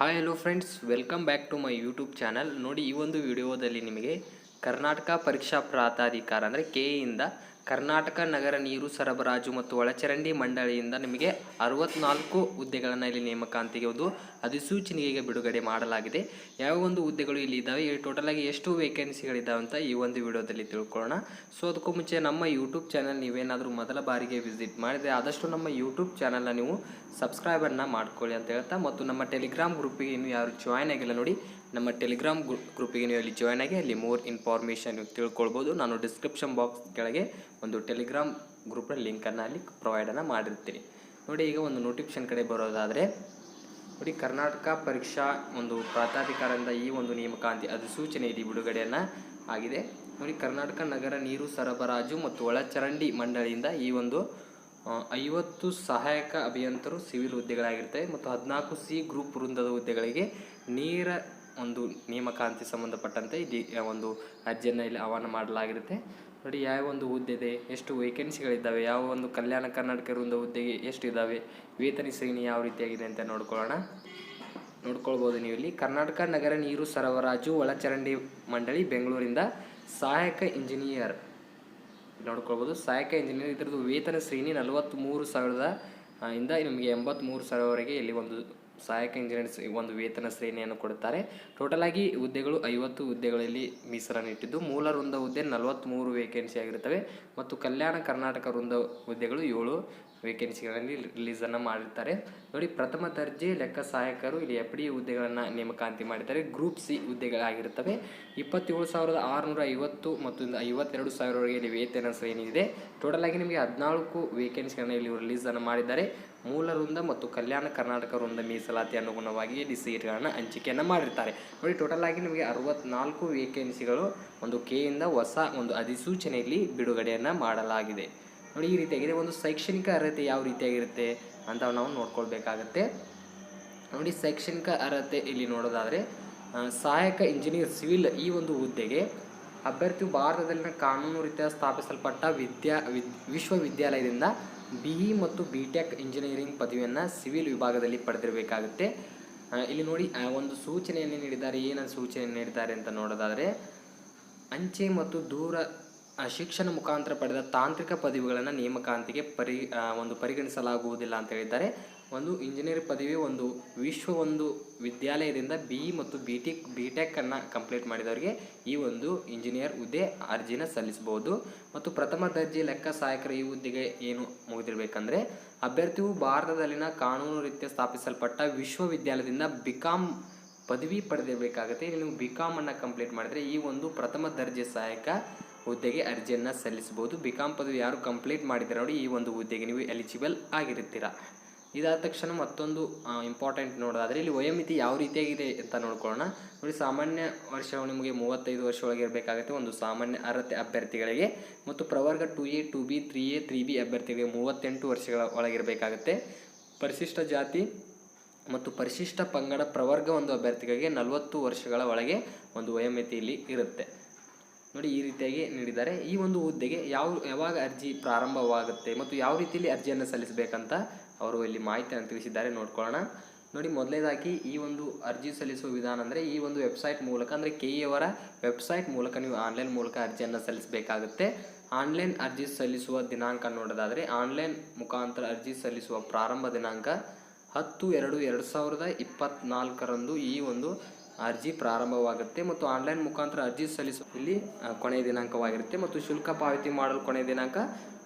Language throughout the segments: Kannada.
Hi hello friends, welcome back to my YouTube channel. ನೋಡಿ, ಈ ಒಂದು ವಿಡಿಯೋದಲ್ಲಿ ನಿಮಗೆ ಕರ್ನಾಟಕ ಪರೀಕ್ಷಾ ಪ್ರಾಧಿಕಾರ ಅಂದರೆ ಕೆಇಯಿಂದ ಕರ್ನಾಟಕ ನಗರ ನೀರು ಸರಬರಾಜು ಮತ್ತು ಒಳಚರಂಡಿ ಮಂಡಳಿಯಿಂದ ನಿಮಗೆ 64 ಹುದ್ದೆಗಳನ್ನು ಇಲ್ಲಿ ನೇಮಕಾತಿಗೆ ಒಂದು ಅಧಿಸೂಚನೆಗೆ ಬಿಡುಗಡೆ ಮಾಡಲಾಗಿದೆ. ಯಾವ ಒಂದು ಹುದ್ದೆಗಳು ಇಲ್ಲಿ ಇದ್ದಾವೆ, ಟೋಟಲ್ ಆಗಿ ಎಷ್ಟು ವೇಕೆನ್ಸಿಗಳಿದ್ದಾವೆ ಅಂತ ಈ ಒಂದು ವಿಡಿಯೋದಲ್ಲಿ ತಿಳ್ಕೊಳ್ಳೋಣ. ಸೊ ಅದಕ್ಕೂ ಮುಂಚೆ ನಮ್ಮ ಯೂಟ್ಯೂಬ್ ಚಾನಲ್ ನೀವೇನಾದರೂ ಮೊದಲ ಬಾರಿಗೆ ವಿಸಿಟ್ ಮಾಡಿದರೆ ಆದಷ್ಟು ನಮ್ಮ ಯೂಟ್ಯೂಬ್ ಚಾನಲ್ನ ನೀವು ಸಬ್ಸ್ಕ್ರೈಬನ್ನು ಮಾಡ್ಕೊಳ್ಳಿ ಅಂತ ಹೇಳ್ತಾ, ಮತ್ತು ನಮ್ಮ ಟೆಲಿಗ್ರಾಮ್ ಗ್ರೂಪಿಗೆ ಇನ್ನೂ ಯಾರು ಜಾಯ್ನ್ ಆಗಿಲ್ಲ ನೋಡಿ, ನಮ್ಮ ಟೆಲಿಗ್ರಾಮ್ ಗ್ರೂಪಿಗೆ ನೀವು ಅಲ್ಲಿ ಜಾಯ್ನ್ ಆಗಿ ಅಲ್ಲಿ ಮೋರ್ ಇನ್ಫಾರ್ಮೇಷನ್ ನೀವು ತಿಳ್ಕೊಳ್ಬೋದು. ನಾನು ಡಿಸ್ಕ್ರಿಪ್ಷನ್ ಬಾಕ್ಸ್ ಕೆಳಗೆ ಒಂದು ಟೆಲಿಗ್ರಾಮ್ ಗ್ರೂಪ್ನ ಲಿಂಕನ್ನು ಅಲ್ಲಿ ಪ್ರೊವೈಡನ್ನು ಮಾಡಿರ್ತೀನಿ. ನೋಡಿ, ಈಗ ಒಂದು ನೋಟಿಫಿಕೇಶನ್ ಕಡೆ ಬರೋದಾದರೆ ನೋಡಿ, ಕರ್ನಾಟಕ ಪರೀಕ್ಷಾ ಒಂದು ಪ್ರಾಧಿಕಾರದಿಂದ ಈ ಒಂದು ನೇಮಕಾತಿ ಅಧಿಸೂಚನೆ ಇಲ್ಲಿ ಬಿಡುಗಡೆಯನ್ನು ಆಗಿದೆ. ನೋಡಿ, ಕರ್ನಾಟಕ ನಗರ ನೀರು ಸರಬರಾಜು ಮತ್ತು ಒಳಚರಂಡಿ ಮಂಡಳಿಯಿಂದ ಈ ಒಂದು 50 ಸಹಾಯಕ ಅಭಿಯಂತರು ಸಿವಿಲ್ ಹುದ್ದೆಗಳಾಗಿರ್ತವೆ ಮತ್ತು 14 ಸಿ ಗ್ರೂಪ್ ವೃಂದದ ಹುದ್ದೆಗಳಿಗೆ ನೀರ ಒಂದು ನೇಮಕಾತಿ ಸಂಬಂಧಪಟ್ಟಂತೆ ಇಲ್ಲಿ ಒಂದು ಅರ್ಜಿಯನ್ನು ಇಲ್ಲಿ ಆಹ್ವಾನ ಮಾಡಲಾಗಿರುತ್ತೆ. ನೋಡಿ, ಯಾವ ಒಂದು ಹುದ್ದೆ ಇದೆ, ಎಷ್ಟು ವೇಕೆನ್ಸಿಗಳಿದ್ದಾವೆ, ಯಾವ ಒಂದು ಕಲ್ಯಾಣ ಕರ್ನಾಟಕ ವೃಂದ ಹುದ್ದೆಗೆ ಎಷ್ಟು ಇದ್ದಾವೆ, ವೇತನ ಶ್ರೇಣಿ ಯಾವ ರೀತಿಯಾಗಿದೆ ಅಂತ ನೋಡ್ಕೊಳ್ಬೋದು ನೀವು ಇಲ್ಲಿ. ಕರ್ನಾಟಕ ನಗರ ನೀರು ಸರಬರಾಜು ಒಳಚರಂಡಿ ಮಂಡಳಿ ಬೆಂಗಳೂರಿಂದ ಸಹಾಯಕ ಇಂಜಿನಿಯರ್ ನೋಡ್ಕೊಳ್ಬೋದು. ಸಹಾಯಕ ಇಂಜಿನಿಯರ್ ಇದರದ್ದು ವೇತನ ಶ್ರೇಣಿ 43,000 ಇಂದ ನಿಮಗೆ 83,000ವರೆಗೆ ಇಲ್ಲಿ ಒಂದು ಸಹಾಯಕ ಇಂಜಿನಿಯರ್ ಒಂದು ವೇತನ ಶ್ರೇಣಿಯನ್ನು ಕೊಡುತ್ತಾರೆ. ಟೋಟಲ್ ಆಗಿ ಹುದ್ದೆಗಳು 50 ಹುದ್ದೆಗಳಲ್ಲಿ ಮೀಸಲನ್ನು ಇಟ್ಟಿದ್ದು, ಮೂಲ ವೃಂದ ಹುದ್ದೆ 43 ವೇಕೆನ್ಸಿ ಆಗಿರುತ್ತವೆ ಮತ್ತು ಕಲ್ಯಾಣ ಕರ್ನಾಟಕ ವೃಂದ ಹುದ್ದೆಗಳು 7 ವೇಕೆನ್ಸಿಗಳಲ್ಲಿ ರಿಲೀಸನ್ನು ಮಾಡಿರ್ತಾರೆ. ನೋಡಿ, ಪ್ರಥಮ ದರ್ಜೆ ಲೆಕ್ಕ ಸಹಾಯಕರು ಇಲ್ಲಿ FD ಹುದ್ದೆಗಳನ್ನು ನೇಮಕಾತಿ ಮಾಡಿದ್ದಾರೆ. Group C ಹುದ್ದೆಗಳಾಗಿರುತ್ತವೆ. 27,650 ಮತ್ತು 52,000ವರೆಗೆ ಇಲ್ಲಿ ವೇತನ ಶ್ರೇಣಿ ಇದೆ. ಟೋಟಲ್ ಆಗಿ ನಿಮಗೆ 14 ವೇಕೆನ್ಸಿಗಳನ್ನು ಇಲ್ಲಿ ರಿಲೀಸನ್ನು ಮಾಡಿದ್ದಾರೆ. ಮೂಲ ವೃಂದ ಮತ್ತು ಕಲ್ಯಾಣ ಕರ್ನಾಟಕ ವೃಂದ ಮೀಸಲಾತಿ ಅನುಗುಣವಾಗಿ ಇಲ್ಲಿ ಸೀಟ್ಗಳನ್ನು ಹಂಚಿಕೆಯನ್ನು ಮಾಡಿರ್ತಾರೆ. ನೋಡಿ, ಟೋಟಲ್ ಆಗಿ ನಿಮಗೆ 64 ವೇಕೆನ್ಸಿಗಳು ಒಂದು ಕೆಯಿಂದ ಹೊಸ ಒಂದು ಅಧಿಸೂಚನೆಯಲ್ಲಿ ಬಿಡುಗಡೆಯನ್ನು ಮಾಡಲಾಗಿದೆ. ನೋಡಿ, ಈ ರೀತಿಯಾಗಿದೆ. ಒಂದು ಶೈಕ್ಷಣಿಕ ಅರ್ಹತೆ ಯಾವ ರೀತಿಯಾಗಿರುತ್ತೆ ಅಂತ ನಾವು ನೋಡ್ಕೊಳ್ಬೇಕಾಗತ್ತೆ. ನೋಡಿ, ಶೈಕ್ಷಣಿಕ ಅರ್ಹತೆ ಇಲ್ಲಿ ನೋಡೋದಾದರೆ ಸಹಾಯಕ ಇಂಜಿನಿಯರ್ ಸಿವಿಲ್ ಈ ಒಂದು ಹುದ್ದೆಗೆ ಅಭ್ಯರ್ಥಿಯು ಭಾರತದಲ್ಲಿನ ಕಾನೂನು ರೀತಿಯ ಸ್ಥಾಪಿಸಲ್ಪಟ್ಟ ವಿಶ್ವವಿದ್ಯಾಲಯದಿಂದ BE ಮತ್ತು BTech ಇಂಜಿನಿಯರಿಂಗ್ ಪದವಿಯನ್ನು ಸಿವಿಲ್ ವಿಭಾಗದಲ್ಲಿ ಪಡೆದಿರಬೇಕಾಗುತ್ತೆ. ಇಲ್ಲಿ ನೋಡಿ, ಒಂದು ಸೂಚನೆಯನ್ನು ನೀಡಿದ್ದಾರೆ. ಏನನ್ನು ಸೂಚನೆ ನೀಡಿದ್ದಾರೆ ಅಂತ ನೋಡೋದಾದರೆ, ಅಂಚೆ ಮತ್ತು ದೂರ ಶಿಕ್ಷಣ ಮುಖಾಂತರ ಪಡೆದ ತಾಂತ್ರಿಕ ಪದವಿಗಳನ್ನು ನೇಮಕಾತಿಗೆ ಪರಿಗಣಿಸಲಾಗುವುದಿಲ್ಲ ಅಂತ ಹೇಳಿದ್ದಾರೆ. ಒಂದು ಇಂಜಿನಿಯರಿಂಗ್ ಪದವಿ ಒಂದು ವಿದ್ಯಾಲಯದಿಂದ BE ಮತ್ತು BTech ಅನ್ನು ಕಂಪ್ಲೀಟ್ ಮಾಡಿದವರಿಗೆ ಈ ಒಂದು ಇಂಜಿನಿಯರ್ ಹುದ್ದೆ ಅರ್ಜಿನ ಸಲ್ಲಿಸಬಹುದು. ಮತ್ತು ಪ್ರಥಮ ದರ್ಜೆ ಲೆಕ್ಕ ಸಹಾಯಕರ ಈ ಹುದ್ದೆಗೆ ಏನು ಮುಗಿದಿರಬೇಕಂದ್ರೆ, ಅಭ್ಯರ್ಥಿಯು ಭಾರತದಲ್ಲಿನ ಕಾನೂನು ರೀತ್ಯ ಸ್ಥಾಪಿಸಲ್ಪಟ್ಟ ವಿಶ್ವವಿದ್ಯಾಲಯದಿಂದ BCom ಪದವಿ ಪಡೆದಿರಬೇಕಾಗುತ್ತೆ. ನೀವು BCom ಅನ್ನು ಕಂಪ್ಲೀಟ್ ಮಾಡಿದರೆ ಈ ಒಂದು ಪ್ರಥಮ ದರ್ಜೆ ಸಹಾಯಕ ಹುದ್ದೆಗೆ ಅರ್ಜಿಯನ್ನು ಸಲ್ಲಿಸಬಹುದು. BCom ಪದವಿ ಯಾರು ಕಂಪ್ಲೀಟ್ ಮಾಡಿದ್ದಾರೆ ನೋಡಿ, ಈ ಒಂದು ಹುದ್ದೆಗೆ ನೀವು ಎಲಿಜಿಬಲ್ ಆಗಿರ್ತೀರ. ಇದಾದ ತಕ್ಷಣ ಮತ್ತೊಂದು ಇಂಪಾರ್ಟೆಂಟ್ ನೋಡೋದಾದರೆ, ಇಲ್ಲಿ ವಯೋಮಿತಿ ಯಾವ ರೀತಿಯಾಗಿದೆ ಅಂತ ನೋಡ್ಕೊಳ್ಳೋಣ. ನೋಡಿ, ಸಾಮಾನ್ಯ ವರ್ಷಗಳು ನಿಮಗೆ 35 ವರ್ಷ ಒಳಗೆ ಇರಬೇಕಾಗುತ್ತೆ ಒಂದು ಸಾಮಾನ್ಯ ಅರ್ಹತೆ ಅಭ್ಯರ್ಥಿಗಳಿಗೆ, ಮತ್ತು ಪ್ರವರ್ಗ 2A 2B 3A 3B ಅಭ್ಯರ್ಥಿಗಳಿಗೆ 38 ವರ್ಷಗಳ ಒಳಗಿರಬೇಕಾಗುತ್ತೆ. ಪರಿಶಿಷ್ಟ ಜಾತಿ ಮತ್ತು ಪರಿಶಿಷ್ಟ ಪಂಗಡ ಪ್ರವರ್ಗ ಒಂದು ಅಭ್ಯರ್ಥಿಗಳಿಗೆ 40 ವರ್ಷಗಳ ಒಳಗೆ ಒಂದು ವಯೋಮಿತಿಯಲ್ಲಿ ಇರುತ್ತೆ. ನೋಡಿ, ಈ ರೀತಿಯಾಗಿ ನೀಡಿದ್ದಾರೆ. ಈ ಒಂದು ಹುದ್ದೆಗೆ ಯಾವಾಗ ಅರ್ಜಿ ಪ್ರಾರಂಭವಾಗುತ್ತೆ ಮತ್ತು ಯಾವ ರೀತಿಯಲ್ಲಿ ಅರ್ಜಿಯನ್ನು ಸಲ್ಲಿಸಬೇಕಂತ ಅವರು ಇಲ್ಲಿ ಮಾಹಿತಿಯನ್ನು ತಿಳಿಸಿದ್ದಾರೆ, ನೋಡ್ಕೊಳ್ಳೋಣ. ನೋಡಿ, ಮೊದಲನೇದಾಗಿ ಈ ಒಂದು ಅರ್ಜಿ ಸಲ್ಲಿಸುವ ವಿಧಾನ ಅಂದರೆ ಈ ಒಂದು ವೆಬ್ಸೈಟ್ ಮೂಲಕ, ಅಂದರೆ KE ಅವರ ವೆಬ್ಸೈಟ್ ಮೂಲಕ ನೀವು ಆನ್ಲೈನ್ ಮೂಲಕ ಅರ್ಜಿಯನ್ನು ಸಲ್ಲಿಸಬೇಕಾಗುತ್ತೆ. ಆನ್ಲೈನ್ ಅರ್ಜಿ ಸಲ್ಲಿಸುವ ದಿನಾಂಕ ನೋಡೋದಾದರೆ, ಆನ್ಲೈನ್ ಮುಖಾಂತರ ಅರ್ಜಿ ಸಲ್ಲಿಸುವ ಪ್ರಾರಂಭ ದಿನಾಂಕ 10/2/2024 ಈ ಒಂದು ಅರ್ಜಿ ಪ್ರಾರಂಭವಾಗುತ್ತೆ. ಮತ್ತು ಆನ್ಲೈನ್ ಮುಖಾಂತರ ಅರ್ಜಿ ಸಲ್ಲಿಸುವ ಇಲ್ಲಿ ಕೊನೆಯ ದಿನಾಂಕವಾಗಿರುತ್ತೆ. ಮತ್ತು ಶುಲ್ಕ ಪಾವತಿ ಮಾಡಲು ಕೊನೆಯ ದಿನಾಂಕ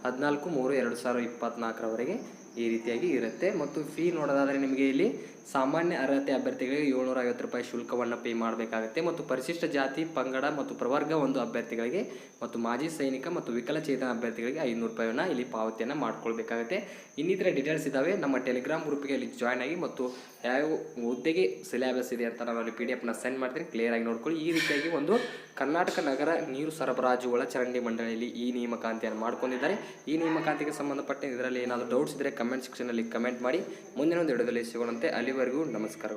14/3/2024 ಈ ರೀತಿಯಾಗಿ ಇರುತ್ತೆ. ಮತ್ತು ಫೀ ನೋಡೋದಾದರೆ ನಿಮಗೆ ಇಲ್ಲಿ ಸಾಮಾನ್ಯ ಅರ್ಹತೆ ಅಭ್ಯರ್ಥಿಗಳಿಗೆ 750 ರೂಪಾಯಿ ಶುಲ್ಕವನ್ನು ಪೇ ಮಾಡಬೇಕಾಗುತ್ತೆ. ಮತ್ತು ಪರಿಶಿಷ್ಟ ಜಾತಿ ಪಂಗಡ ಮತ್ತು ಪ್ರವರ್ಗ ಒಂದು ಅಭ್ಯರ್ಥಿಗಳಿಗೆ ಮತ್ತು ಮಾಜಿ ಸೈನಿಕ ಮತ್ತು ವಿಕಲಚೇತನ ಅಭ್ಯರ್ಥಿಗಳಿಗೆ 500 ರೂಪಾಯಿಯನ್ನು ಇಲ್ಲಿ ಪಾವತಿಯನ್ನು ಮಾಡ್ಕೊಳ್ಬೇಕಾಗುತ್ತೆ. ಇನ್ನಿತರ ಡೀಟೇಲ್ಸ್ ಇದ್ದಾವೆ, ನಮ್ಮ ಟೆಲಿಗ್ರಾಮ್ ಗ್ರೂಪಿಗೆ ಅಲ್ಲಿ ಜಾಯ್ನ್ ಆಗಿ, ಮತ್ತು ಯಾವ ಹುದ್ದೆಗೆ ಸಿಲೆಬಸ್ ಇದೆ ಅಂತ ನಾನು ಅಲ್ಲಿ PDF ಸೆಂಡ್ ಮಾಡ್ತೀನಿ, ಕ್ಲಿಯರಾಗಿ ನೋಡ್ಕೊಳ್ಳಿ. ಈ ರೀತಿಯಾಗಿ ಒಂದು ಕರ್ನಾಟಕ ನಗರ ನೀರು ಸರಬರಾಜು ಒಳಚರಂಡಿ ಮಂಡಳಿಯಲ್ಲಿ ಈ ನೇಮಕಾತಿಯನ್ನು ಮಾಡ್ಕೊಂಡಿದ್ದಾರೆ. ಈ ನೇಮಕಾತಿಗೆ ಸಂಬಂಧಪಟ್ಟ ಇದರಲ್ಲಿ ಏನಾದರೂ ಡೌಟ್ಸ್ ಇದ್ದರೆ ಕಮೆಂಟ್ ಸೆಕ್ಷನಲ್ಲಿ ಕಮೆಂಟ್ ಮಾಡಿ. ಮುಂದಿನ ಒಂದು ವಿಡಿಯೋದಲ್ಲಿ ಸಿಗೋಣಂತೆ. ಅಲ್ಲಿವರೆಗೂ ನಮಸ್ಕಾರಗಳು.